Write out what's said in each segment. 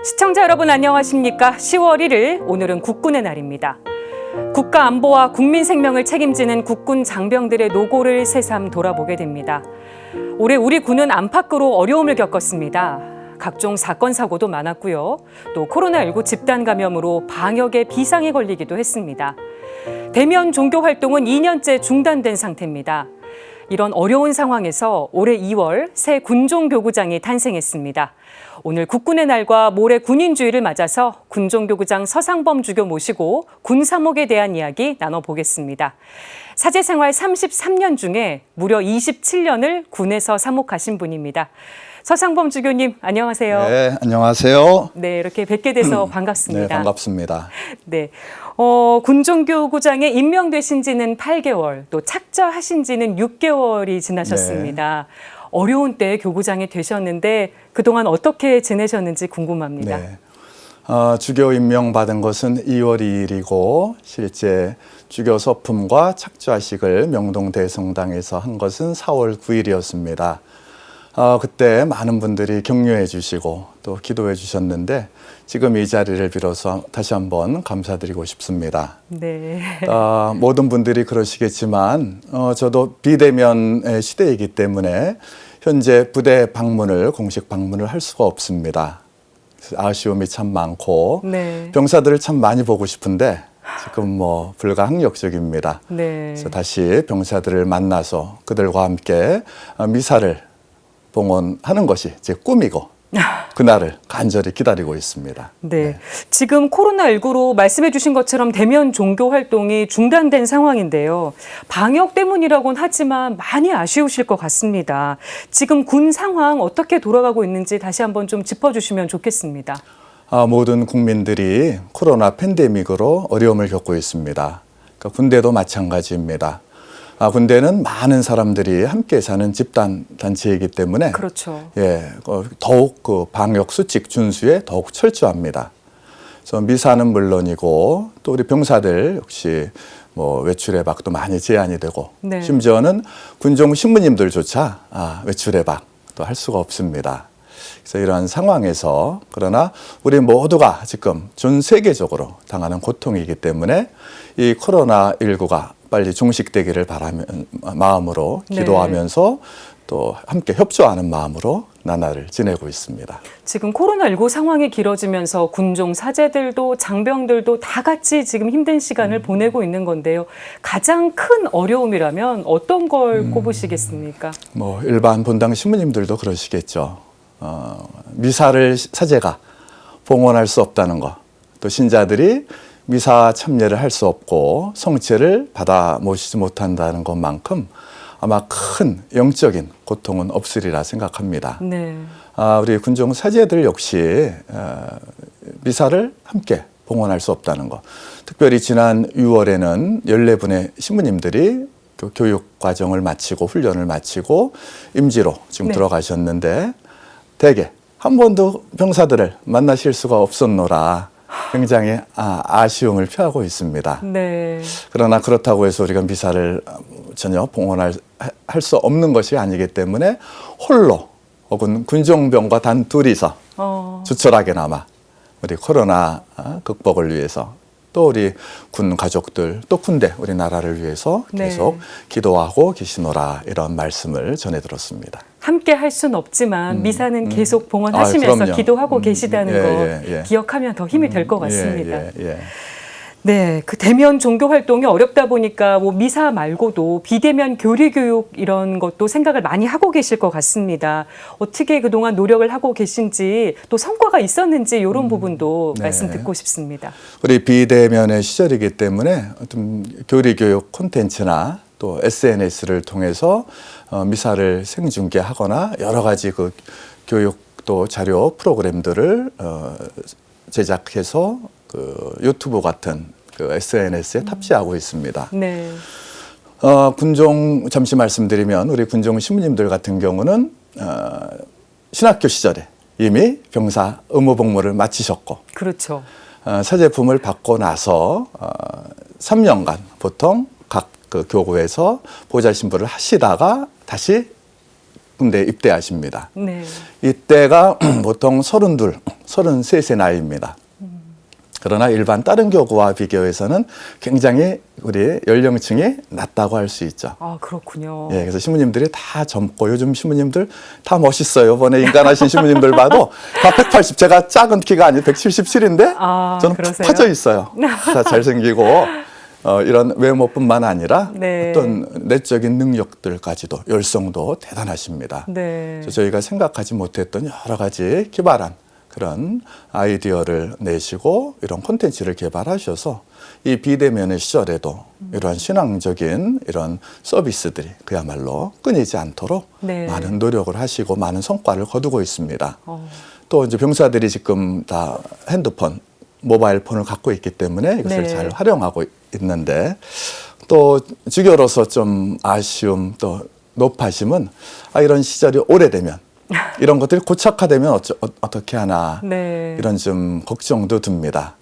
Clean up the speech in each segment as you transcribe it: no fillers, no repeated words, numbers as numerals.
시청자 여러분 안녕하십니까? 10월 1일 오늘은 국군의 날입니다. 국가 안보와 국민 생명을 책임지는 국군 장병들의 노고를 새삼 돌아보게 됩니다. 올해 우리 군은 안팎으로 어려움을 겪었습니다. 각종 사건 사고도 많았고요. 또 코로나19 집단 감염으로 방역에 비상이 걸리기도 했습니다. 대면 종교 활동은 2년째 중단된 상태입니다. 이런 어려운 상황에서 올해 2월 새 군종교구장이 탄생했습니다. 오늘 국군의 날과 모레 군인주의를 맞아서 군종교구장 서상범 주교 모시고 군사목에 대한 이야기 나눠보겠습니다. 사제생활 33년 중에 무려 27년을 군에서 사목하신 분입니다. 서상범 주교님 안녕하세요. 네, 안녕하세요. 네, 이렇게 뵙게 돼서 반갑습니다. 네, 반갑습니다. 네, 군종교구장에 임명되신 지는 8개월, 또 착좌하신 지는 6개월이 지나셨습니다. 네. 어려운 때 교구장이 되셨는데 그동안 어떻게 지내셨는지 궁금합니다. 네, 주교 임명받은 것은 2월 2일이고 실제 주교 서품과 착좌식을 명동대성당에서 한 것은 4월 9일이었습니다. 그때 많은 분들이 격려해 주시고 또 기도해 주셨는데 지금 이 자리를 빌어서 다시 한번 감사드리고 싶습니다. 네. 모든 분들이 그러시겠지만 저도 비대면의 시대이기 때문에 현재 부대 방문을 공식 방문을 할 수가 없습니다. 아쉬움이 참 많고 네. 병사들을 참 많이 보고 싶은데 지금 불가항력적입니다. 네. 그래서 다시 병사들을 만나서 그들과 함께 미사를 봉헌하는 것이 제 꿈이고 그날을 간절히 기다리고 있습니다. 네. 지금 코로나19로 말씀해 주신 것처럼 대면 종교 활동이 중단된 상황인데요. 방역 때문이라고는 하지만 많이 아쉬우실 것 같습니다. 지금 군 상황 어떻게 돌아가고 있는지 다시 한번 좀 짚어주시면 좋겠습니다. 모든 국민들이 코로나 팬데믹으로 어려움을 겪고 있습니다. 그러니까 군대도 마찬가지입니다. 군대는 많은 사람들이 함께 사는 집단 단체이기 때문에 그렇죠. 더욱 그 방역 수칙 준수에 더욱 철저합니다. 그래서 미사는 물론이고 또 우리 병사들 역시 외출 외박도 많이 제한이 되고 네. 심지어는 군종 신부님들조차 외출 외박도 할 수가 없습니다. 그래서 이러한 상황에서 그러나 우리 모두가 지금 전 세계적으로 당하는 고통이기 때문에 이 코로나19가 빨리 종식되기를 마음으로 기도하면서 또 함께 협조하는 마음으로 나날을 지내고 있습니다. 지금 코로나19 상황이 길어지면서 군종 사제들도 장병들도 다 같이 지금 힘든 시간을 보내고 있는 건데요. 가장 큰 어려움이라면 어떤 걸 꼽으시겠습니까? 일반 본당 신부님들도 그러시겠죠. 미사를 사제가 봉헌할 수 없다는 것, 또 신자들이 미사 참여를 할 수 없고 성체를 받아 모시지 못한다는 것만큼 아마 큰 영적인 고통은 없으리라 생각합니다. 네. 우리 군종 사제들 역시 미사를 함께 봉헌할 수 없다는 것. 특별히 지난 6월에는 14분의 신부님들이 교육 과정을 마치고 훈련을 마치고 임지로 지금 들어가셨는데 대개 한 번도 병사들을 만나실 수가 없었노라. 굉장히 아쉬움을 표하고 있습니다. 네. 그러나 그렇다고 해서 우리가 미사를 전혀 봉헌할 수 없는 것이 아니기 때문에 홀로 혹은 군종병과 단 둘이서 조촐하게나마 우리 코로나 극복을 위해서 또 우리 군 가족들 또 군대 우리나라를 위해서 계속 기도하고 계시노라 이런 말씀을 전해 들었습니다. 함께 할 수는 없지만 미사는 계속 봉헌하시면서 기도하고 계시다는 거 기억하면 더 힘이 될 것 같습니다. 네, 그 대면 종교 활동이 어렵다 보니까 미사 말고도 비대면 교리 교육 이런 것도 생각을 많이 하고 계실 것 같습니다. 어떻게 그동안 노력을 하고 계신지 또 성과가 있었는지 이런 부분도 말씀 듣고 싶습니다. 우리 비대면의 시절이기 때문에 어떤 교리 교육 콘텐츠나 또 SNS를 통해서 미사를 생중계하거나 여러 가지 그 교육 또 자료 프로그램들을 제작해서 그 유튜브 같은 그 SNS에 탑재하고 있습니다. 네. 군종 잠시 말씀드리면 우리 군종 신부님들 같은 경우는 신학교 시절에 이미 병사 의무 복무를 마치셨고, 그렇죠. 사제품을 받고 나서 3년간 보통 각 그 교구에서 보좌 신부를 하시다가 다시 군대에 입대하십니다. 네. 이때가 보통 32, 33세 나이입니다. 그러나 일반 다른 교구와 비교해서는 굉장히 우리 연령층이 낮다고 할 수 있죠. 아, 그렇군요. 예, 그래서 신부님들이 다 젊고 요즘 신부님들 다 멋있어요. 이번에 인간하신 신부님들 봐도 다 180, 제가 작은 키가 아니고 177인데 아, 저는 푹 그러세요? 파져 있어요. 다 잘생기고 이런 외모뿐만 아니라 네. 어떤 내적인 능력들까지도 열성도 대단하십니다. 네. 그래서 저희가 생각하지 못했던 여러 가지 기발한 그런 아이디어를 내시고 이런 콘텐츠를 개발하셔서 이 비대면의 시절에도 이러한 신앙적인 이런 서비스들이 그야말로 끊이지 않도록 네. 많은 노력을 하시고 많은 성과를 거두고 있습니다. 또 이제 병사들이 지금 다 핸드폰, 모바일 폰을 갖고 있기 때문에 이것을 네. 잘 활용하고 있는데 또 주교로서 좀 아쉬움 또 높아심은 이런 시절이 오래되면 이런 것들이 고착화되면 어떻게 하나 네. 이런 좀 걱정도 듭니다.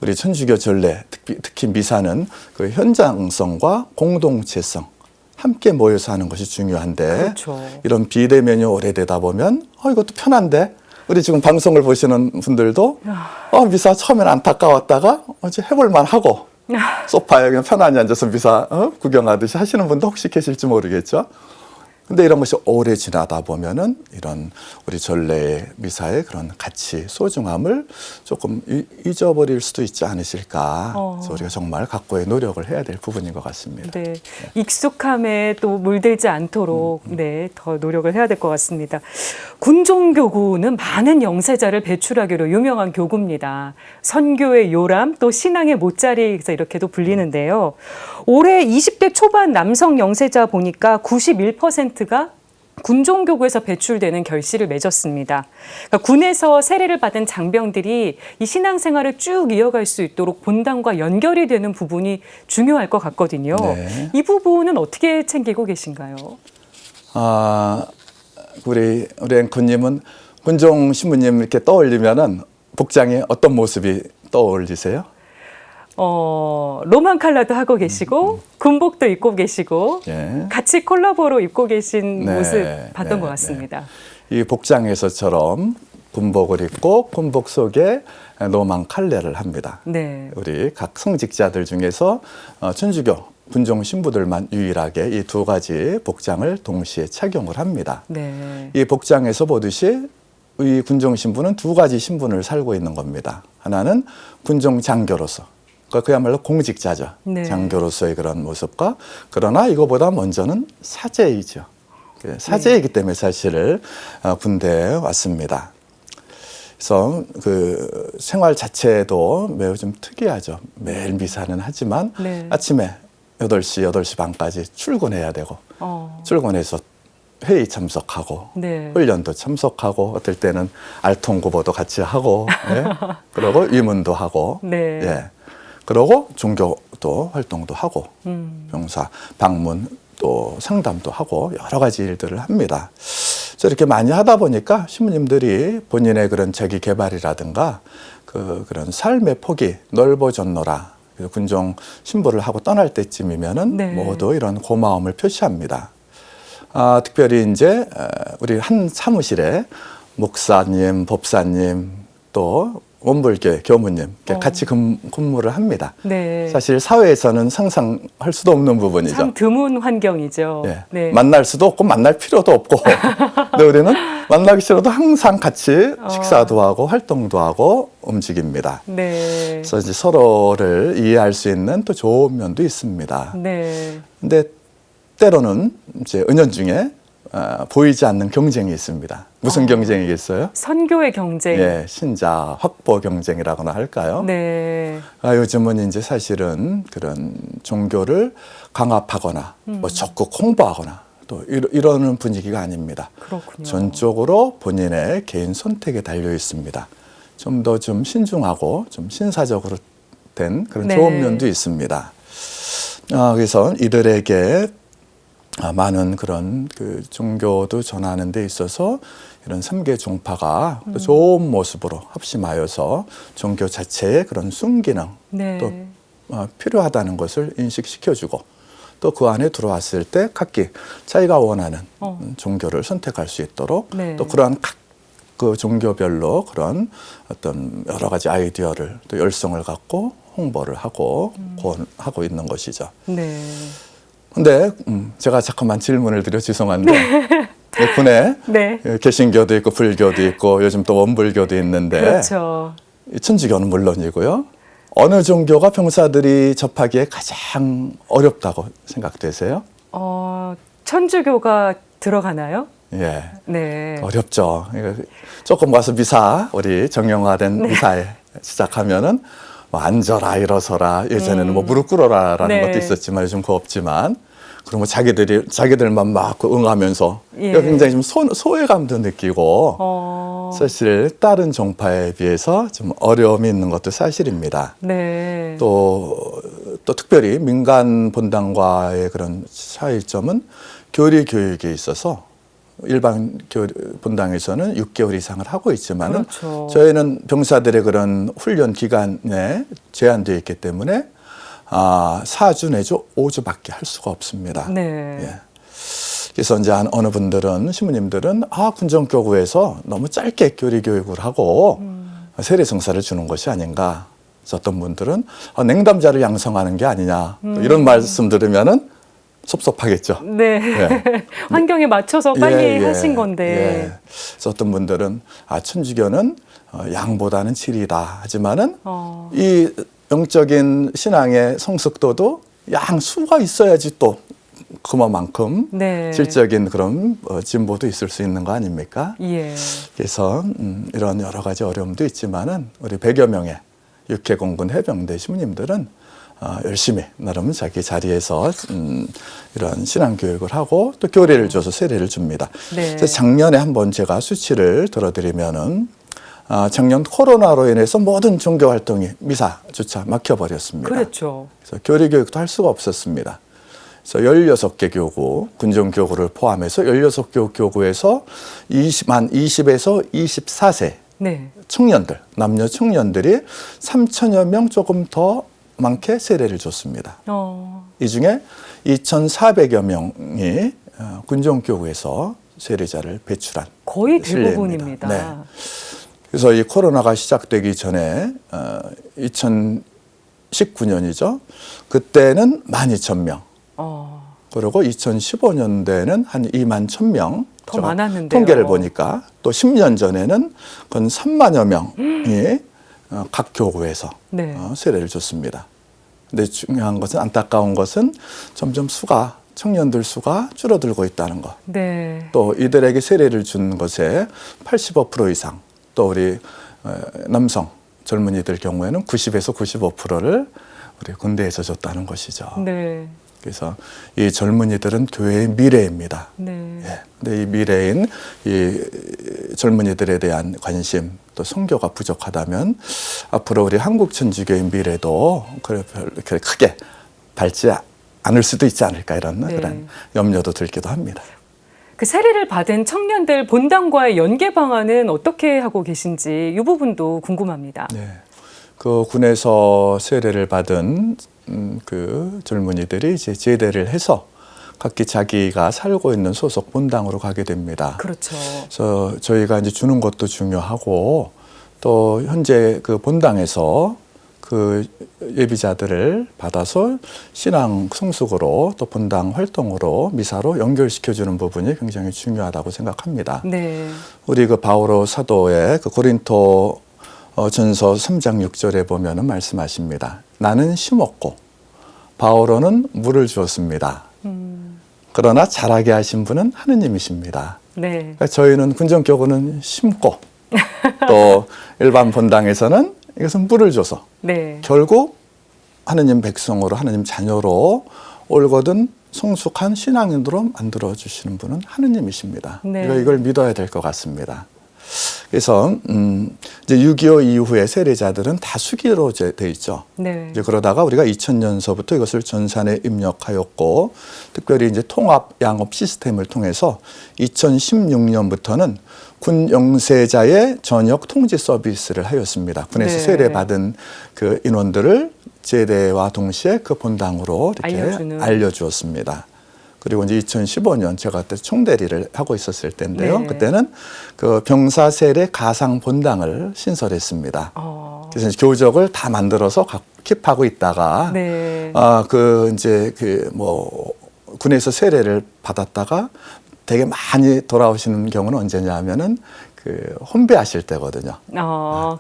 우리 천주교 전례 특히 미사는 그 현장성과 공동체성 함께 모여서 하는 것이 중요한데 그렇죠. 이런 비대면이 오래되다 보면 이것도 편한데 우리 지금 방송을 보시는 분들도 미사 처음에는 안타까웠다가 이제 해볼만 하고 소파에 그냥 편안히 앉아서 미사 구경하듯이 하시는 분도 혹시 계실지 모르겠죠. 근데 이런 것이 오래 지나다 보면은 이런 우리 전례의 미사의 그런 가치, 소중함을 조금 잊어버릴 수도 있지 않으실까. 그래서 우리가 정말 각고의 노력을 해야 될 부분인 것 같습니다. 네. 익숙함에 또 물들지 않도록 네, 더 노력을 해야 될 것 같습니다. 군종교구는 많은 영세자를 배출하기로 유명한 교구입니다. 선교의 요람, 또 신앙의 모짜리에서 이렇게도 불리는데요. 올해 20대 초반 남성 영세자 보니까 91%가 군종교구에서 배출되는 결실을 맺었습니다. 그러니까 군에서 세례를 받은 장병들이 이 신앙생활을 쭉 이어갈 수 있도록 본당과 연결이 되는 부분이 중요할 것 같거든요. 네. 이 부분은 어떻게 챙기고 계신가요? 우리 앵커님은 군종 신부님 이렇게 떠올리면은 복장에 어떤 모습이 떠올리세요? 로만 컬러도 하고 계시고 군복도 입고 계시고 예. 같이 콜라보로 입고 계신 네, 모습 봤던 네, 것 같습니다. 이 복장에서처럼 군복을 입고 군복 속에 노만 칼레를 합니다. 네. 우리 각 성직자들 중에서 천주교 군종 신부들만 유일하게 이 두 가지 복장을 동시에 착용을 합니다. 네. 이 복장에서 보듯이 이 군종 신부는 두 가지 신분을 살고 있는 겁니다. 하나는 군종 장교로서, 그러니까 그야말로 공직자죠. 네. 장교로서의 그런 모습과, 그러나 이거보다 먼저는 사제이죠. 사제이기 때문에 사실을 군대에 왔습니다. 그래서 그 생활 자체도 매우 좀 특이하죠. 매일 미사는 하지만 네. 아침에 8시 반까지 출근해야 되고 출근해서 회의 참석하고 네. 훈련도 참석하고 어떨 때는 알통구보도 같이 하고 예? 그리고 위문도 하고 네. 예. 그리고 종교도 활동도 하고 병사 방문 또 상담도 하고 여러 가지 일들을 합니다. 이렇게 많이 하다 보니까 신부님들이 본인의 그런 자기 개발이라든가 그런 삶의 폭이 넓어졌노라. 군종 신부를 하고 떠날 때쯤이면은 네. 모두 이런 고마움을 표시합니다. 특별히 이제 우리 한 사무실에 목사님, 법사님 또 원불교회 교무님 같이 근무를 합니다. 네. 사실 사회에서는 상상할 수도 없는 부분이죠. 참 드문 환경이죠. 예. 네. 만날 수도 없고 만날 필요도 없고 근데 우리는 만나기 싫어도 항상 같이 식사도 하고 활동도 하고 움직입니다. 네. 그래서 이제 서로를 이해할 수 있는 또 좋은 면도 있습니다. 네. 근데 때로는 이제 은연중에 보이지 않는 경쟁이 있습니다. 무슨 경쟁이겠어요? 선교의 경쟁. 예, 신자 확보 경쟁이라고나 할까요? 네. 요즘은 이제 사실은 그런 종교를 강압하거나 뭐 적극 홍보하거나 또 이러는 분위기가 아닙니다. 그렇군요. 전적으로 본인의 개인 선택에 달려 있습니다. 좀 더 좀 신중하고 좀 신사적으로 된 그런 네. 좋은 면도 있습니다. 그래서 이들에게 많은 그런 그 종교도 전하는 데 있어서 이런 3개 종파가 또 좋은 모습으로 합심하여서 종교 자체의 그런 순기능 네. 또 필요하다는 것을 인식시켜주고 또 그 안에 들어왔을 때 각기 자기가 원하는 종교를 선택할 수 있도록 네. 또 그러한 그 종교별로 그런 어떤 여러 가지 아이디어를 또 열성을 갖고 홍보를 하고 하고 있는 것이죠. 네. 근데 제가 자꾸만 질문을 드려 죄송한데 군에 네. 개신교도 있고 불교도 있고 요즘 또 원불교도 있는데 그렇죠. 이 천주교는 물론이고요. 어느 종교가 병사들이 접하기에 가장 어렵다고 생각되세요? 천주교가 들어가나요? 예, 네. 어렵죠. 조금 가서 미사, 우리 정형화된 미사에 시작하면은 뭐 앉아라 일어서라, 예전에는 뭐 무릎 꿇어라라는 네. 것도 있었지만 요즘 그거 없지만, 그리고 뭐 자기들만 막 응하면서 예. 굉장히 좀 소외감도 느끼고 사실 다른 종파에 비해서 좀 어려움이 있는 것도 사실입니다. 네. 또 특별히 민간 본당과의 그런 차이점은 교리 교육에 있어서 일반 본당에서는 6개월 이상을 하고 있지만은 그렇죠. 저희는 병사들의 그런 훈련 기간에 제한되어 있기 때문에 4주 내지 5주밖에 할 수가 없습니다. 네. 예. 그래서 이제 어느 분들은 신부님들은 군정교구에서 너무 짧게 교리 교육을 하고 세례성사를 주는 것이 아닌가. 그래서 어떤 분들은 냉담자를 양성하는 게 아니냐. 이런 말씀 들으면은 섭섭하겠죠. 네. 예. 환경에 맞춰서 빨리 예. 하신 건데. 그래서 어떤 분들은 천주교는 양보다는 질이다. 하지만은 이 영적인 신앙의 성숙도도 양 수가 있어야지 또 그만큼 네. 질적인 그런 진보도 있을 수 있는 거 아닙니까? 예. 그래서 이런 여러 가지 어려움도 있지만은 우리 100여 명의 육해공군 해병대 신부님들은 열심히 나름 자기 자리에서 이런 신앙 교육을 하고 또 교리를 줘서 세례를 줍니다. 네. 그래서 작년에 한번 제가 수치를 들어드리면은 작년 코로나로 인해서 모든 종교 활동이 미사조차 막혀버렸습니다. 그렇죠. 그래서 교리 교육도 할 수가 없었습니다. 그래서 16개 교구, 군정교구를 포함해서 16개 교구에서 20에서 24세 네. 청년들, 남녀 청년들이 3천여 명 조금 더 많게 세례를 줬습니다. 이 중에 2,400여 명이 군정교구에서 세례자를 배출한 거의 실례입니다. 대부분입니다. 네. 그래서 이 코로나가 시작되기 전에 2019년이죠. 그때는 12,000명. 그리고 2015년대에는 한 2만 1,000명. 더 많았는데요. 통계를 보니까 또 10년 전에는 건 3만여 명이 각 교구에서 네. 세례를 줬습니다. 근데 중요한 것은 안타까운 것은 점점 청년들 수가 줄어들고 있다는 것. 네. 또 이들에게 세례를 준 것의 85% 이상, 또 우리 남성 젊은이들 경우에는 90에서 95%를 우리 군대에서 줬다는 것이죠. 네. 그래서 이 젊은이들은 교회의 미래입니다. 네. 예. 근데 이 미래인 이 젊은이들에 대한 관심 또 선교가 부족하다면 앞으로 우리 한국 천주교의 미래도 그렇게 크게 밝지 않을 수도 있지 않을까 이런 네. 그런 염려도 들기도 합니다. 그 세례를 받은 청년들 본당과의 연계 방안은 어떻게 하고 계신지 이 부분도 궁금합니다. 네. 그 군에서 세례를 받은 그 젊은이들이 이제 제대를 해서 각기 자기가 살고 있는 소속 본당으로 가게 됩니다. 그렇죠. 그래서 저희가 이제 주는 것도 중요하고 또 현재 그 본당에서 그 예비자들을 받아서 신앙 성숙으로 또 본당 활동으로 미사로 연결시켜주는 부분이 굉장히 중요하다고 생각합니다. 네. 우리 그 바오로 사도의 그 고린토 전서 3장 6절에 보면은 말씀하십니다. 나는 심었고 바오로는 물을 주었습니다. 그러나 자라게 하신 분은 하느님이십니다. 네. 그러니까 저희는 군정교구는 심고 또 일반 본당에서는 이것은 물을 줘서 네. 결국 하느님 백성으로 하느님 자녀로 올거든 성숙한 신앙인으로 만들어 주시는 분은 하느님이십니다. 네. 이걸 믿어야 될 것 같습니다. 그래서 이제 6.25 이후에 세례자들은 다 수기로 돼 있죠. 네. 이제 그러다가 우리가 2000년서부터 이것을 전산에 입력하였고, 특별히 이제 통합 양업 시스템을 통해서 2016년부터는 군 영세자의 전역 통지 서비스를 하였습니다. 군에서 네. 세례받은 그 인원들을 제대와 동시에 그 본당으로 이렇게 알려주었습니다. 그리고 이제 2015년 제가 그때 총대리를 하고 있었을 때인데요. 네. 그때는 그 병사 세례 가상 본당을 신설했습니다. 그래서 이제 교적을 다 만들어서 킵하고 있다가 네. 이제 군에서 세례를 받았다가 되게 많이 돌아오시는 경우는 언제냐 하면은 그 혼배하실 때거든요.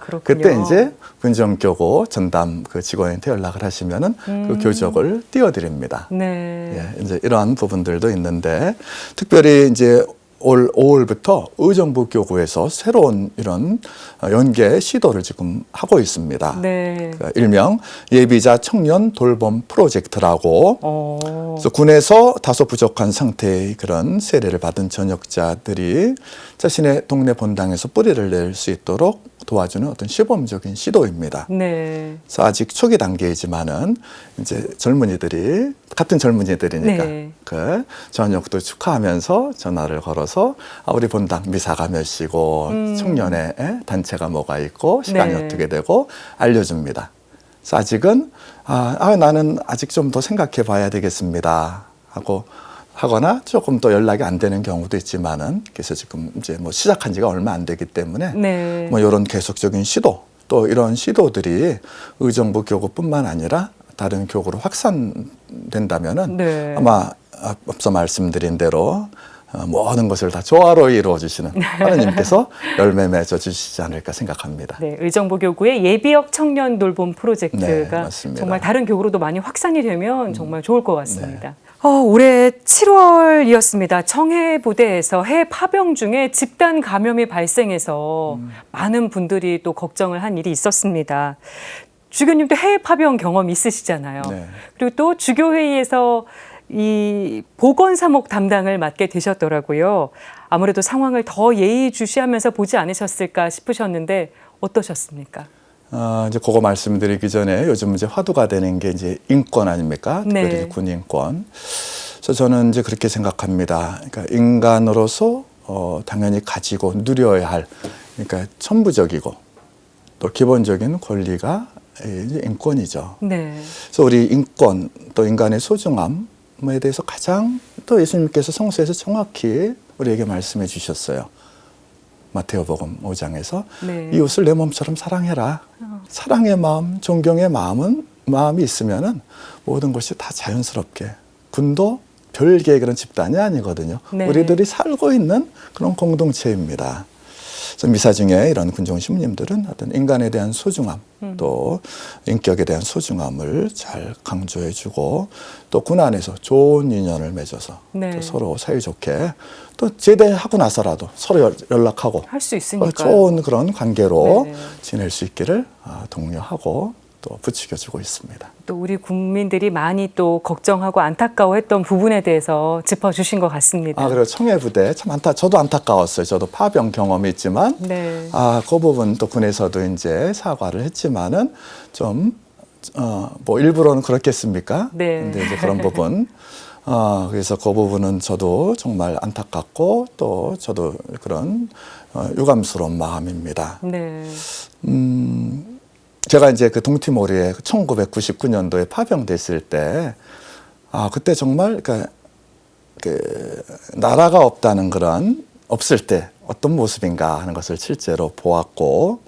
그렇군요. 그때 이제 군정교고 전담 그 직원한테 연락을 하시면은 그 교적을 띄워드립니다. 네. 예, 이제 이러한 부분들도 있는데 특별히 이제 올 5월부터 의정부 교구에서 새로운 이런 연계 시도를 지금 하고 있습니다. 네. 그 일명 예비자 청년 돌봄 프로젝트라고 어. 그래서 군에서 다소 부족한 상태의 그런 세례를 받은 전역자들이 자신의 동네 본당에서 뿌리를 낼 수 있도록 도와주는 어떤 시범적인 시도입니다. 네. 그래서 아직 초기 단계이지만은 이제 젊은이들이 같은 젊은이들이니까 네. 그 전역도 축하하면서 전화를 걸어서 우리 본당 미사가 몇 시고 청년의 단체가 뭐가 있고 시간이 네. 어떻게 되고 알려줍니다. 그래서 아직은 나는 아직 좀 더 생각해 봐야 되겠습니다 하고 하거나 조금 더 연락이 안 되는 경우도 있지만은 그래서 지금 이제 뭐 시작한 지가 얼마 안 되기 때문에 네. 뭐 이런 계속적인 시도 또 이런 시도들이 의정부 교구뿐만 아니라 다른 교구로 확산된다면은 네. 아마 앞서 말씀드린 대로 모든 것을 다 조화로 이루어 주시는 하나님께서 열매 맺어 주시지 않을까 생각합니다. 네, 의정부 교구의 예비역 청년 돌봄 프로젝트가 네, 맞습니다. 정말 다른 교구로도 많이 확산이 되면 정말 좋을 것 같습니다. 올해 7월이었습니다. 청해부대에서 해외 파병 중에 집단 감염이 발생해서 많은 분들이 또 걱정을 한 일이 있었습니다. 주교님도 해외 파병 경험 있으시잖아요. 네. 그리고 또 주교회의에서 이 보건사목 담당을 맡게 되셨더라고요. 아무래도 상황을 더 예의주시하면서 보지 않으셨을까 싶으셨는데 어떠셨습니까? 이제 그거 말씀드리기 전에 요즘 이제 화두가 되는 게 이제 인권 아닙니까? 특별히 네. 군 인권. 그래서 저는 이제 그렇게 생각합니다. 그러니까 인간으로서 당연히 가지고 누려야 할, 그러니까 천부적이고 또 기본적인 권리가 이제 인권이죠. 네. 그래서 우리 인권 또 인간의 소중함에 대해서 가장 또 예수님께서 성서에서 정확히 우리에게 말씀해 주셨어요. 마태오복음 5장에서 네. 이웃을 내 몸처럼 사랑해라. 사랑의 마음, 존경의 마음이 있으면은 모든 것이 다 자연스럽게 군도 별개의 그런 집단이 아니거든요. 네. 우리들이 살고 있는 그런 공동체입니다. 그래서 미사 중에 이런 군종 신부님들은 어떤 인간에 대한 소중함, 또 인격에 대한 소중함을 잘 강조해주고 또 군 안에서 좋은 인연을 맺어서 네. 또 서로 사이좋게 또 제대하고 나서라도 서로 연락하고 할 수 있으니까요. 좋은 그런 관계로 네네. 지낼 수 있기를 독려하고 또 부추겨주고 있습니다. 또 우리 국민들이 많이 또 걱정하고 안타까워했던 부분에 대해서 짚어주신 것 같습니다. 그리고 청해부대 참 저도 안타까웠어요. 저도 파병 경험이 있지만 네. 그 부분 또 군에서도 이제 사과를 했지만은 좀 뭐 일부러는 그렇겠습니까? 네. 근데 이제 그런 부분 그래서 그 부분은 저도 정말 안타깝고 또 저도 그런 유감스러운 마음입니다. 네. 제가 이제 그 동티모르에 1999년도에 파병됐을 때, 그때 정말 그 나라가 없다는 그런 없을 때 어떤 모습인가 하는 것을 실제로 보았고,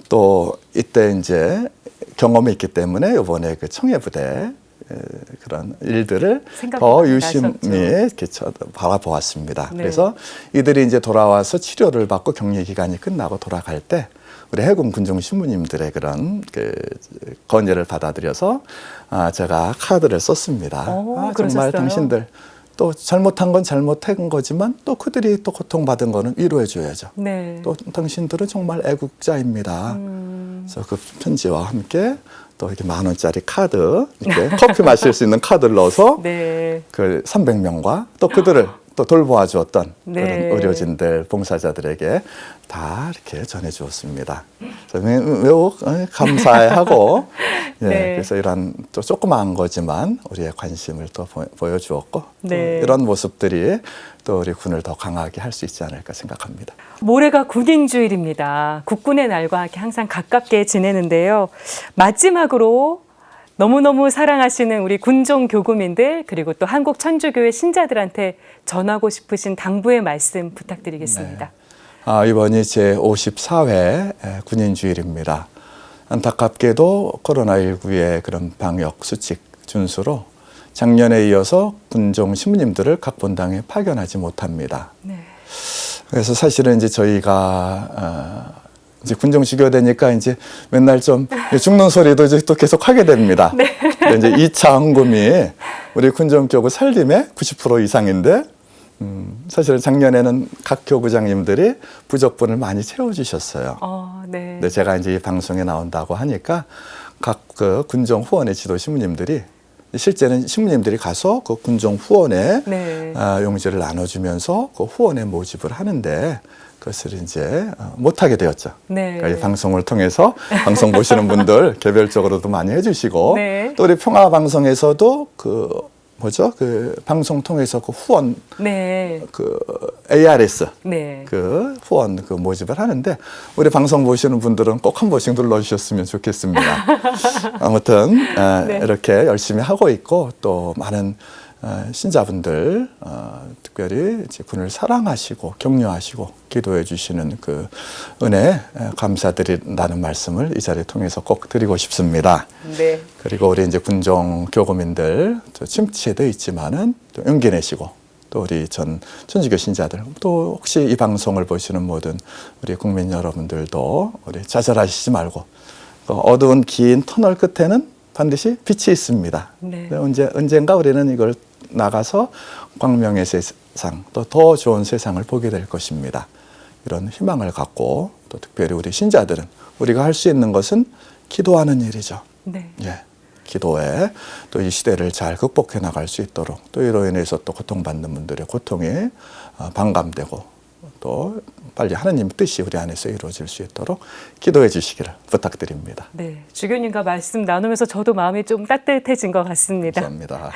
또 이때 이제 경험이 있기 때문에 이번에 그 청해부대 그런 일들을 더 유심히 이렇게 바라보았습니다. 네. 그래서 이들이 이제 돌아와서 치료를 받고 격리 기간이 끝나고 돌아갈 때 우리 해군 군종 신부님들의 그런 그 건의를 받아들여서 제가 카드를 썼습니다. 정말 그러셨어요? 당신들 또 잘못한 건 잘못한 거지만 또 그들이 또 고통받은 거는 위로해 줘야죠. 네. 또 당신들은 정말 애국자입니다. 그래서 그 편지와 함께 또 이렇게 10,000원짜리 카드, 이렇게 커피 마실 수 있는 카드를 넣어서 네. 그 300명과 또 그들을 또 돌보아 주었던 네. 그런 의료진들, 봉사자들에게 다 이렇게 전해 주었습니다. 매우 감사해하고 예, 네. 그래서 이런 또 조그마한 거지만 우리의 관심을 또 보여주었고 네. 또 이런 모습들이 또 우리 군을 더 강하게 할 수 있지 않을까 생각합니다. 모레가 군인주일입니다. 국군의 날과 항상 가깝게 지내는데요. 마지막으로 너무너무 사랑하시는 우리 군종 교구민들 그리고 또 한국 천주교회 신자들한테 전하고 싶으신 당부의 말씀 부탁드리겠습니다. 이번이 제 54회 군인주일입니다. 안타깝게도 코로나19의 그런 방역 수칙 준수로 작년에 이어서 군종 신부님들을 각 본당에 파견하지 못합니다. 네. 그래서 사실은 이제 저희가 이제 군종 주교되니까 이제 맨날 좀 죽는 소리도 이제 또 계속 하게 됩니다. 네. 이제 2차 헌금이 우리 군종 교구 살림의 90% 이상인데 사실 작년에는 각 교구장님들이 부적분을 많이 채워주셨어요. 네. 근데 제가 이제 이 방송에 나온다고 하니까 각 그 군종 후원의 지도 신부님들이 실제는 신부님들이 가서 그 군종 후원에 네. 용지를 나눠주면서 그 후원에 모집을 하는데 그것을 이제 못하게 되었죠. 네. 그러니까 이 방송을 통해서 방송 보시는 분들 개별적으로도 많이 해주시고 네. 또 우리 평화 방송에서도 그 방송 통해서 그 후원 네. 그 ARS 네. 그 후원 그 모집을 하는데 우리 방송 보시는 분들은 꼭 한 번씩 눌러주셨으면 좋겠습니다. 아무튼 네. 이렇게 열심히 하고 있고 또 많은 신자분들 특별히 이제 군을 사랑하시고 격려하시고 기도해 주시는 그 은혜 감사드린다는 말씀을 이 자리를 통해서 꼭 드리고 싶습니다. 네. 그리고 우리 이제 군종 교구민들 침체돼 있지만은 또 용기 내시고 또 우리 전 천주교 신자들 또 혹시 이 방송을 보시는 모든 우리 국민 여러분들도 우리 좌절하시지 말고 그 어두운 긴 터널 끝에는 반드시 빛이 있습니다. 네. 언젠가 우리는 이걸 나가서 광명의 세상 또 더 좋은 세상을 보게 될 것입니다. 이런 희망을 갖고 또 특별히 우리 신자들은 우리가 할 수 있는 것은 기도하는 일이죠. 네. 예. 기도에 또 이 시대를 잘 극복해 나갈 수 있도록 또 이로 인해서 또 고통받는 분들의 고통이 반감되고 또 빨리 하나님 뜻이 우리 안에서 이루어질 수 있도록 기도해 주시기를 부탁드립니다. 네. 주교님과 말씀 나누면서 저도 마음이 좀 따뜻해진 것 같습니다. 감사합니다.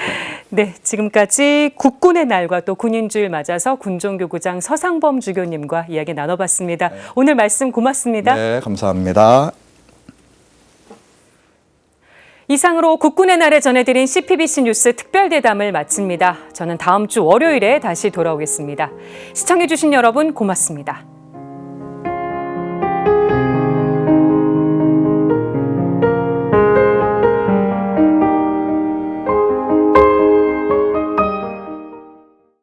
네, 지금까지 국군의 날과 또 군인주일 맞아서 군종교구장 서상범 주교님과 이야기 나눠봤습니다. 오늘 말씀 고맙습니다. 네, 감사합니다. 이상으로 국군의 날에 전해드린 CPBC 뉴스 특별대담을 마칩니다. 저는 다음 주 월요일에 다시 돌아오겠습니다. 시청해주신 여러분 고맙습니다.